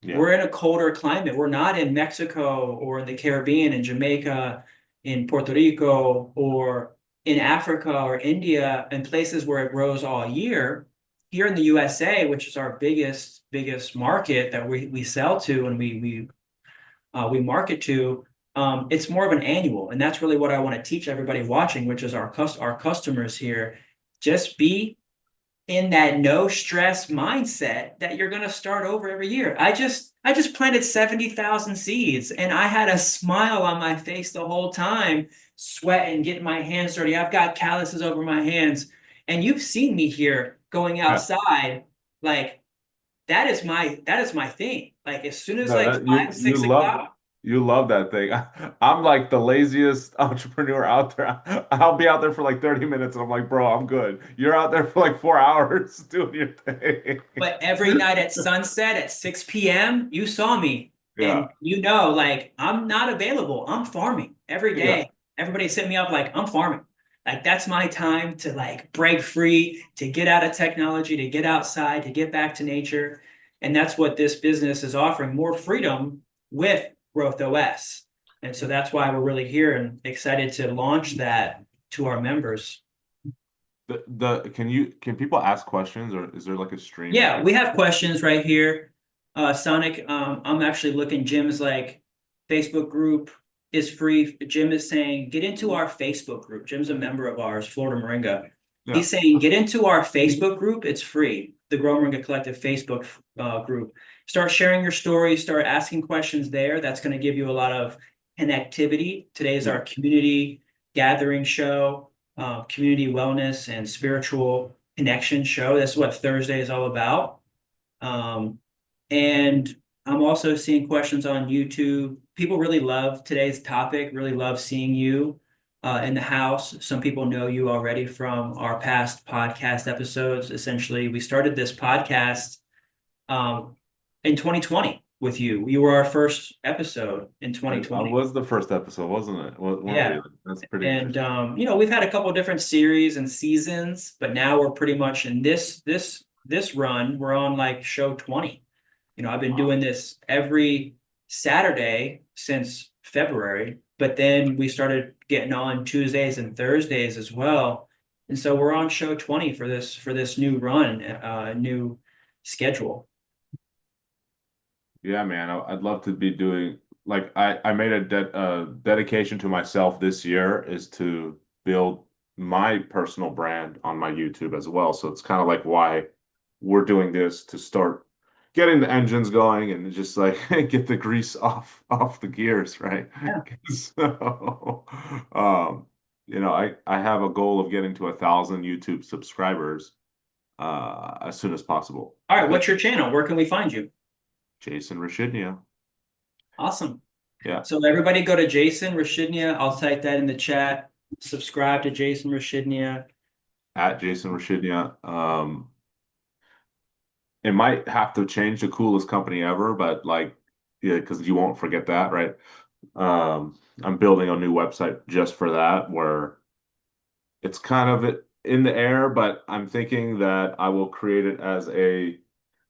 Yeah. We're in a colder climate. We're not in Mexico or in the Caribbean, in Jamaica, in Puerto Rico, or in Africa or India, and places where it grows all year. Here in the USA, which is our biggest market that we sell to and we market to, it's more of an annual, and that's really what I want to teach everybody watching, which is our customers here. Just be in that no stress mindset that you're going to start over every year. I just planted 70,000 seeds, and I had a smile on my face the whole time, sweating, getting my hands dirty. I've got calluses over my hands, and you've seen me here going Yeah. outside. Like, that is my thing. Like, as soon as No, like that, five, six o'clock, you love that thing. I'm like the laziest entrepreneur out there. I'll be out there for like 30 minutes and I'm like, bro, I'm good. You're out there for like 4 hours doing your thing. but every night at sunset at 6 p.m., you saw me. Yeah. And like, I'm not available. I'm farming every Yeah. day. Everybody's hitting me up like, I'm farming. Like, that's my time to like break free, to get out of technology, to get outside, to get back to nature. And that's what this business is offering, more freedom with Growth OS. And so that's why we're really here and excited to launch that to our members. Can people ask questions, or is there like a stream that Yeah, people? we have questions right here. Sonic, I'm actually looking. Jim's like, Facebook group is free. Jim is saying, get into our Facebook group. Jim's a member of ours, Florida Moringa. Yeah. He's saying, get into our Facebook group. It's free. The Grow Moringa Collective Facebook group. Start sharing your stories. Start asking questions there. That's going to give you a lot of connectivity. Today is Yeah. our community gathering show, community wellness and spiritual connection show. That's what Thursday is all about. Um, and I'm also seeing questions on YouTube. People really love today's topic, really love seeing you in the house. Some people know you already from our past podcast episodes. Essentially, we started this podcast um, in 2020 with you. You were our first episode in I 2020. was the first episode, wasn't it? Weren't we? Yeah. That's pretty And interesting. we've had a couple different series and seasons, but now we're pretty much in this run. We're on like show 20. I've been Wow. doing this every Saturday since February, but then we started getting on Tuesdays and Thursdays as well. And so we're on show 20 for this new run, new schedule. Yeah, man. I'd love to be doing like I made a dedication to myself this year is to build my personal brand on my YouTube as well. So it's kind of like why we're doing this to start getting the engines going and just like get the grease off the gears, right? Yeah. So, I have a goal of getting to 1,000 YouTube subscribers as soon as possible. All right, what's your channel? Where can we find you? Jason Rashidnia. Awesome. Yeah, So everybody go to Jason Rashidnia. I'll type that in the chat. Subscribe to Jason Rashidnia. at Jason Rashidnia. It might have to change the coolest company ever, but like, yeah, because you won't forget that, right? I'm building a new website just for that, where it's kind of in the air, but I'm thinking that I will create it as a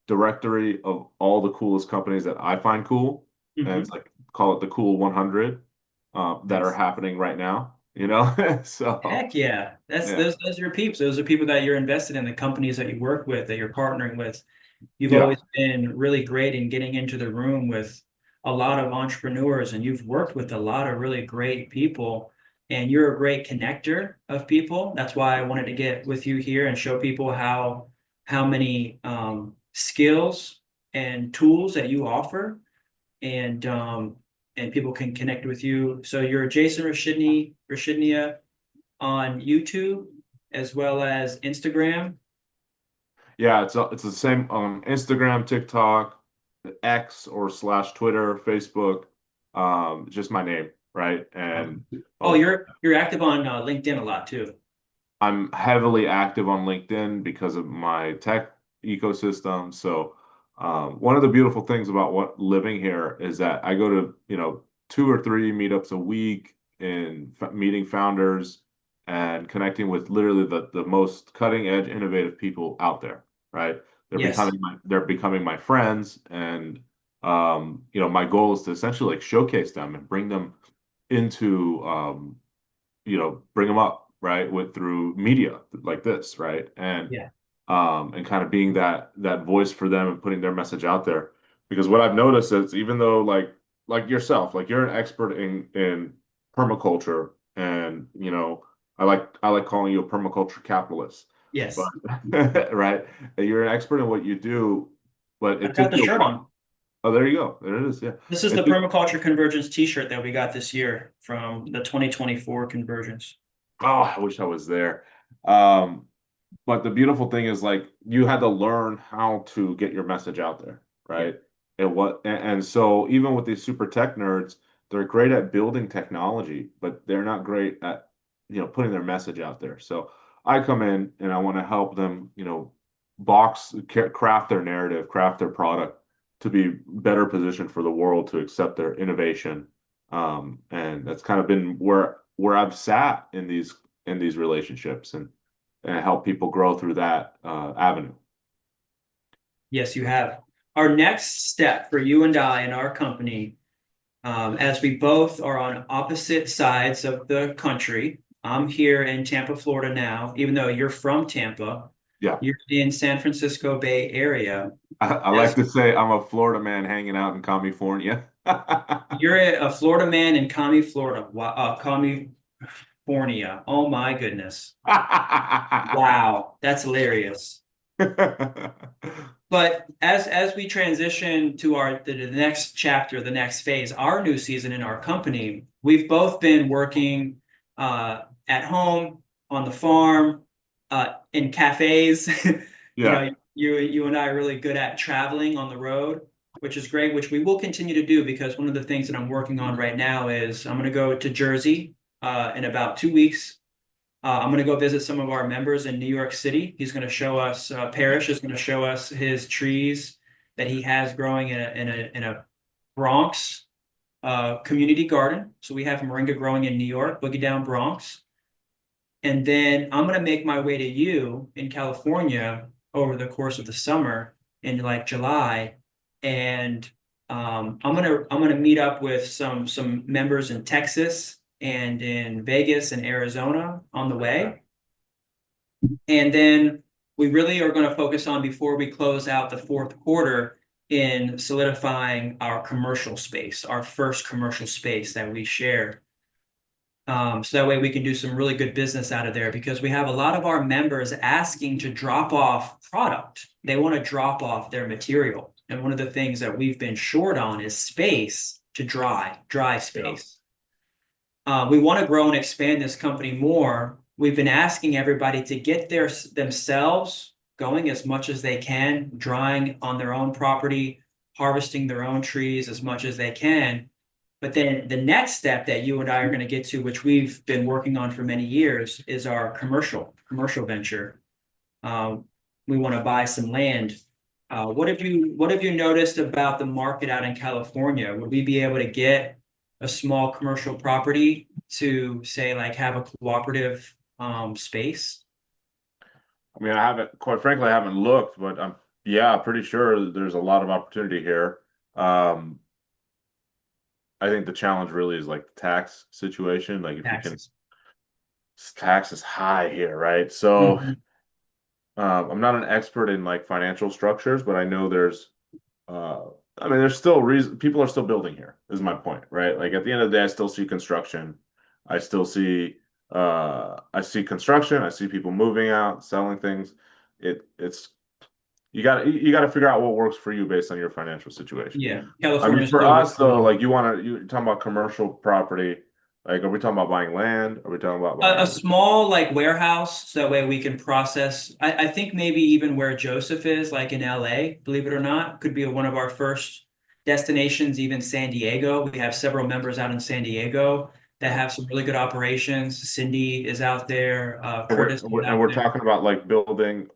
directory of all the coolest companies that I find cool, and it's Mhm. like call it the cool 100 that are Nice. happening right now, you know? So Heck yeah. That's yeah, those are your peeps. Those are people that you're invested in, the companies that you work with, that you're partnering with. You've yeah, always been really great in getting into the room with a lot of entrepreneurs, and you've worked with a lot of really great people, and you're a great connector of people. That's why I wanted to get with you here and show people how many skills and tools that you offer, and people can connect with you. So you're Jason Rashidnia on YouTube as well as Instagram. yeah. It's the same on Instagram, TikTok, X or slash Twitter, Facebook. Just my name, right? And Oh, oh, you're active on LinkedIn a lot too. I'm heavily active on LinkedIn because of my tech ecosystem. So, one of the beautiful things about what living here is that I go to, 2 or 3 meetups a week and meeting founders and connecting with literally the most cutting edge, innovative people out there, right? Yes. They're becoming my friends, and my goal is to essentially like showcase them and bring them into bring them up, right, with through media like this, right? Yeah. And kind of being that voice for them and putting their message out there. Because what I've noticed is even though like yourself, like you're an expert in permaculture, and I like calling you a permaculture capitalist. But Yes. right, you're an expert in what you do, but it I've got took the you a shirt while. on. Oh, there you go. There it is. Yeah. This is It the took Permaculture Convergence t-shirt that we got this year from the 2024 convergence. Oh, I wish I was there. Um, but the beautiful thing is like you had to learn how to get your message out there, Yeah. right? And so even with these super tech nerds, they're great at building technology, but they're not great at, putting their message out there. So I come in and I want to help them, craft their narrative, craft their product to be better positioned for the world to accept their innovation. And that's kind of been where I've sat in these relationships and help people grow through that avenue. Yes, you have. Our next step for you and I in our company, as we both are on opposite sides of the country. I'm here in Tampa, Florida now, even though you're from Tampa. Yeah, You're in San Francisco Bay Area. I like As to say I'm a Florida man hanging out in California. you're a Florida man in Cami, Florida. California. Oh my goodness. Wow, that's hilarious. But as we transition to the next chapter, the next phase, our new season in our company, we've both been working at home, on the farm, in cafes. You Yeah. know, you and I are really good at traveling on the road, which is great, which we will continue to do because one of the things that I'm working on right now is I'm going to go to Jersey in about 2 weeks. I'm going to go visit some of our members in New York City. He's going to show us, Parrish is going to show us his trees that he has growing in a Bronx community garden. So we have Moringa growing in New York, Boogie Down Bronx. And then I'm going to make my way to you in California over the course of the summer in like July. And I'm gonna meet up with some members in Texas and in Vegas and Arizona on the way. And then we really are going to focus on before we close out the fourth quarter in solidifying our commercial space, our first commercial space that we share. So that way we can do some really good business out of there because we have a lot of our members asking to drop off product. They want to drop off their material. And one of the things that we've been short on is space to dry Yeah. space. We want to grow and expand this company more. We've been asking everybody to get themselves going as much as they can, drying on their own property, harvesting their own trees as much as they can. But then the next step that you and I are going to get to, which we've been working on for many years, is our commercial venture. We want to buy some land. What have you noticed about the market out in California? Would we be able to get a small commercial property to say like have a cooperative space? I mean, I haven't, quite frankly, I haven't looked, but I'm, yeah, pretty sure there's a lot of opportunity here. Um, I think the challenge really is like the tax situation. Like if you can, Taxes. tax is high here, right? So Mhm. I'm not an expert in like financial structures, but I know there's, uh, I mean, there's still reason people are still building here, is my point, right? Like at the end of the day, I still see construction. I still see, I see construction. I see people moving out, selling things. It's you got to figure out what works for you based on your financial situation. Yeah, I mean, California is for still us though, recruiting. like you're talking about commercial property. Like, are we talking about buying land? Are we talking about A buying? small like warehouse, so that way we can process. I think maybe even where Joseph is, like in LA, believe it or not, could be one of our first destinations, even San Diego. We have several members out in San Diego that Yeah. have some really good operations. Cindy is out there, Curtis is And out we're there. talking about like building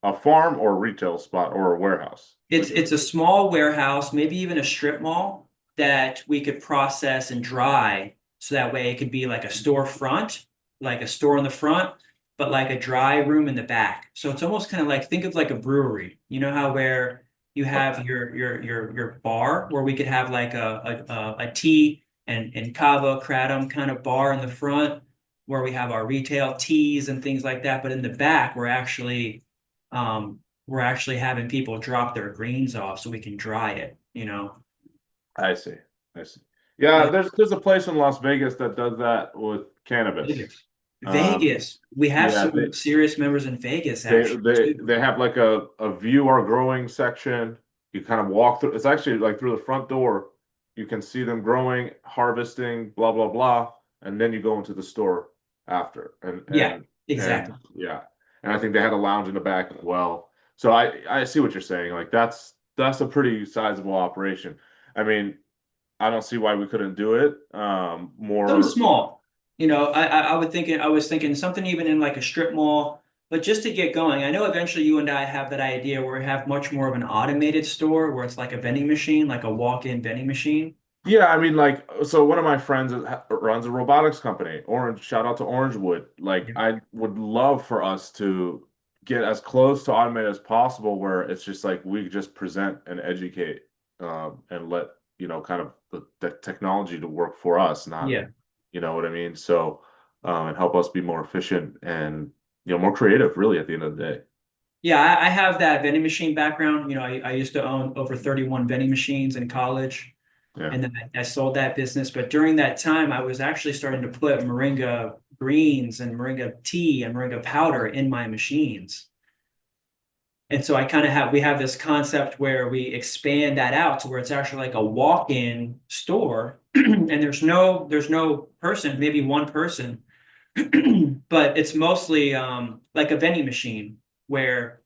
a farm or a retail spot or a warehouse It's a situation. small warehouse, maybe even a strip mall that we could process and dry. So that way it could be like a storefront, like a store in the front, but like a dry room in the back. So it's almost kind of like think of like a brewery. You know how where you Okay. have your bar where we could have like a tea and cava kratom kind of bar in the front where we have our retail teas and things like that. But in the back, um, we're actually having people drop their greens off so we can dry it, you know? I see. I see. Yeah, Yeah. there's a place in Las Vegas that does that with cannabis. Vegas. Um, Vegas. We have yeah, some serious members in Vegas they actually they too. they have like a view our growing section. You kind of walk through. It's actually like through the front door. You can see them growing, harvesting, blah blah blah, and then you go into the store after. Yeah, And exactly. yeah, and I think they had a lounge in the back as well. So I see what you're saying. Like that's a pretty sizable operation. I mean, I don't see why we couldn't do it. Something More, small. I was thinking something even in like a strip mall, but just to get going. I know eventually you and I have that idea where we have much more of an automated store where it's like a vending machine, like a walk-in vending machine. yeah. I mean, like, so one of my friends runs a robotics company. Orange, shout out to Orangewood. Like, Yeah. I would love for us to get as close to automated as possible, where it's just like we just present and educate, and let kind of the technology to work for us, not, Yeah. you know what I mean? So, and help us be more efficient and more creative, really, at the end of the day. Yeah, I have that vending machine background. I used to own over 31 vending machines in college, Yeah. and then I sold that business. But during that time, I was actually starting to put Moringa greens and Moringa tea and Moringa powder in my machines. And so we have this concept where we expand that out to where it's actually like a walk-in store, and there's no person, maybe one person, but it's mostly like a vending machine where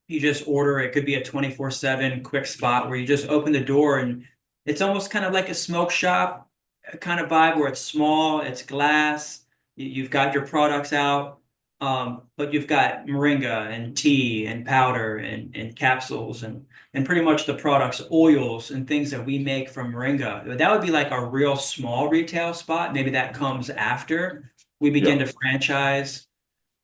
you just order. It could be a 24/7 quick spot where you just open the door and it's almost kind of like a smoke shop kind of vibe where it's small, it's glass, you've got your products out, but you've got moringa and tea and powder and capsules and pretty much the products, oils and things that we make from moringa. That would be like a real small retail spot. Maybe that comes after we begin Yeah. to franchise,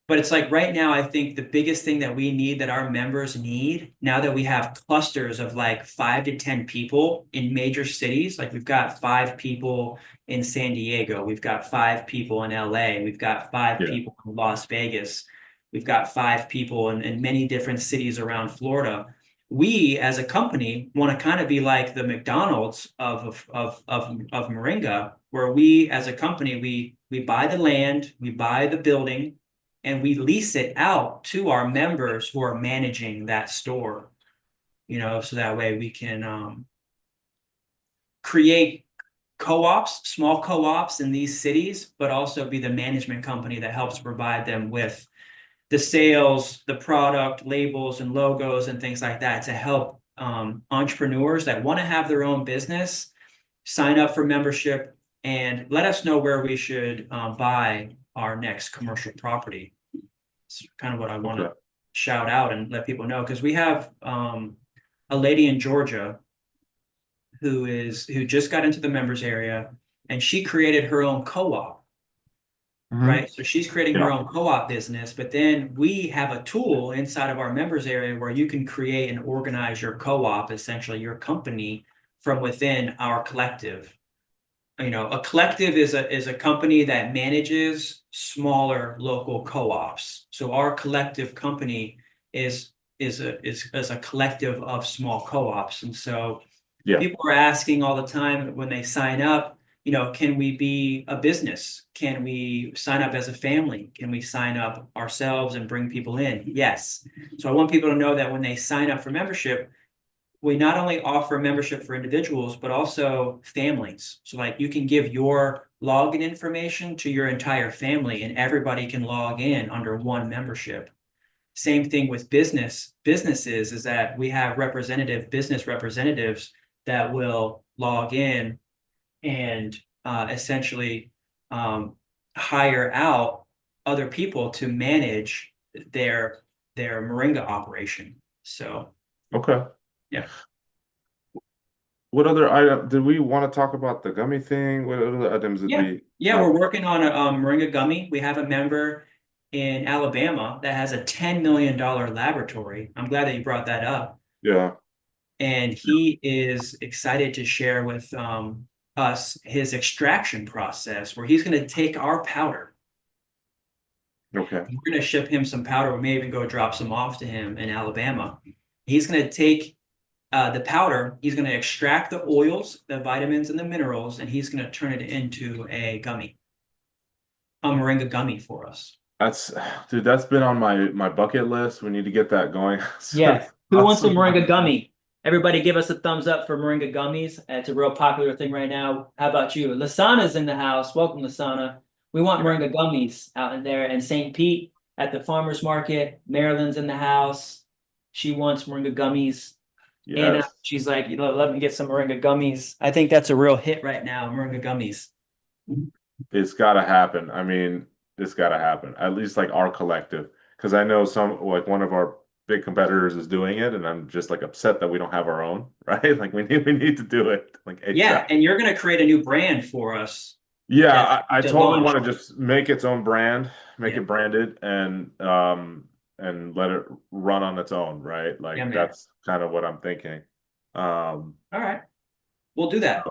but it's like right now, I think the biggest thing that we need, that our members need, now that we have clusters of like 5 to 10 people in major cities, like we've got 5 people in San Diego, we've got 5 people in LA, we've got five Yeah. people in Las Vegas, we've got 5 people in many different cities around Florida. We as a company want to kind of be like the McDonald's of Moringa, where we as a company, we buy the land, we buy the building, and we lease it out to our members who are managing that store. so that way we can create co-ops, small co-ops in these cities, but also be the management company that helps provide them with the sales, the product, labels, and logos and things like that to help entrepreneurs that want to have their own business sign up for membership and let us know where we should buy our next commercial property. It's kind of what I want to shout out and let people know, because we have a lady in Georgia who just got into the members area, and she created her own co-op, right? So she's creating her own co-op business, but then we have a tool inside of our members area where you can create and organize your co-op, essentially your company, from within our collective. A collective is a company that manages smaller local co-ops. So our collective company is a collective of small co-ops. And so people are asking all the time when they sign up, can we be a business? Can we sign up as a family? Can we sign up ourselves and bring people in? Yes. So I want people to know that when they sign up for membership, we not only offer membership for individuals, but also families. So like you can give your login information to your entire family and everybody can log in under one membership. Same thing with businesses is that we have business representatives that will log in and essentially hire out other people to manage their Moringa operation. So yeah. What other item did we want to talk about? The gummy thing? What other items did we? Yeah, we're working on a Moringa gummy. We have a member in Alabama that has a $10 million laboratory. I'm glad that you brought that up. Yeah. And he is excited to share with us his extraction process, where he's going to take our powder. Okay. We're going to ship him some powder. We may even go drop some off to him in Alabama. He's going to take the powder, he's going to extract the oils, the vitamins, and the minerals, and he's going to turn it into a gummy, a Moringa gummy for us. That's been on my bucket list. We need to get that going. Yeah. Who wants a Moringa gummy? Everybody give us a thumbs up for Moringa gummies. It's a real popular thing right now. How about you? Lasana's in the house. Welcome, Lasana. We want Moringa gummies out in there. And St. Pete at the farmer's market. Marilyn's in the house. She wants Moringa gummies. Yes. And she's like, let me get some Moringa gummies. I think that's a real hit right now, Moringa gummies. It's got to happen. I mean, it's got to happen. At least like our collective, because I know one of our big competitors is doing it, and I'm just like upset that we don't have our own, right? Like we need to do it. Like ASAP. Yeah, and you're going to create a new brand for us. Yeah, I totally want to just make its own brand, make it branded, and let it run on its own, right? Like that's kind of what I'm thinking. All right, we'll do that.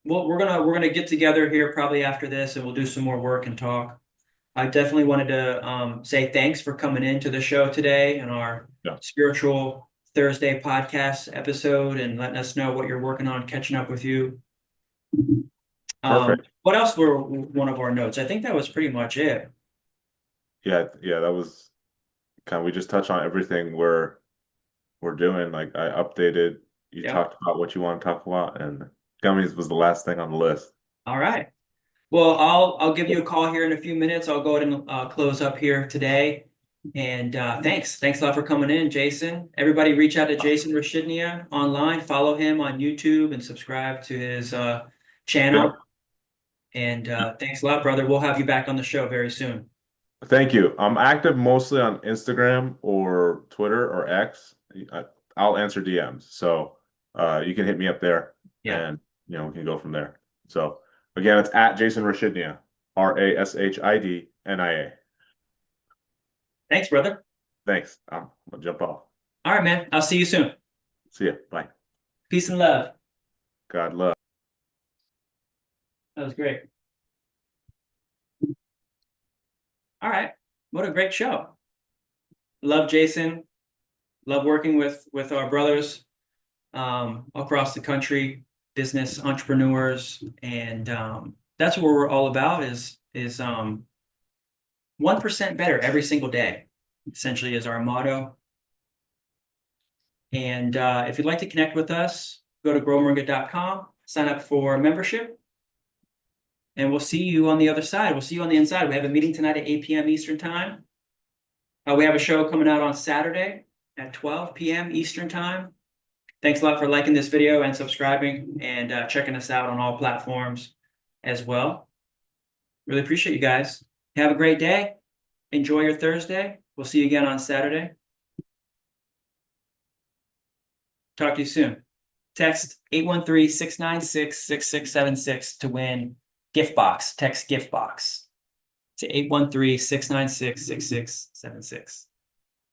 Well, we're gonna get together here probably after this, and we'll do some more work and talk. I definitely wanted to say thanks for coming into the show today and our Spiritual Thursday podcast episode, and letting us know what you're working on, catching up with you. Perfect. What else were one of our notes? I think that was pretty much it. Yeah, that was we just touched on everything we're doing. Like I updated, you talked about what you want to talk about, and gummies was the last thing on the list. All right. Well, I'll give you a call here in a few minutes. I'll go ahead and close up here today. And thanks a lot for coming in, Jason. Everybody reach out to Jason Rashidnia online, follow him on YouTube, and subscribe to his channel. And thanks a lot, brother. We'll have you back on the show very soon. Thank you. I'm active mostly on Instagram or Twitter or X. I'll answer DMs. So you can hit me up there and we can go from there. So again, it's at Jason Rashidnia, Rashidnia. Thanks, brother. Thanks. I'm gonna jump off. All right, man. I'll see you soon. See ya. Bye. Peace and love. God love. That was great. All right. What a great show. Love Jason. Love working with our brothers across the country, business entrepreneurs, and that's what we're all about is 1% better every single day, essentially is our motto. And if you'd like to connect with us, go to growmoringa.com, sign up for membership, and we'll see you on the other side. We'll see you on the inside. We have a meeting tonight at 8 p.m. Eastern time. We have a show coming out on Saturday at 12 p.m. Eastern time. Thanks a lot for liking this video and subscribing and checking us out on all platforms as well. Really appreciate you guys. Have a great day. Enjoy your Thursday. We'll see you again on Saturday. Talk to you soon. Text 813-696-6676 to win gift box. Text gift box to 813-696-6676.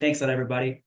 Thanks a lot, everybody.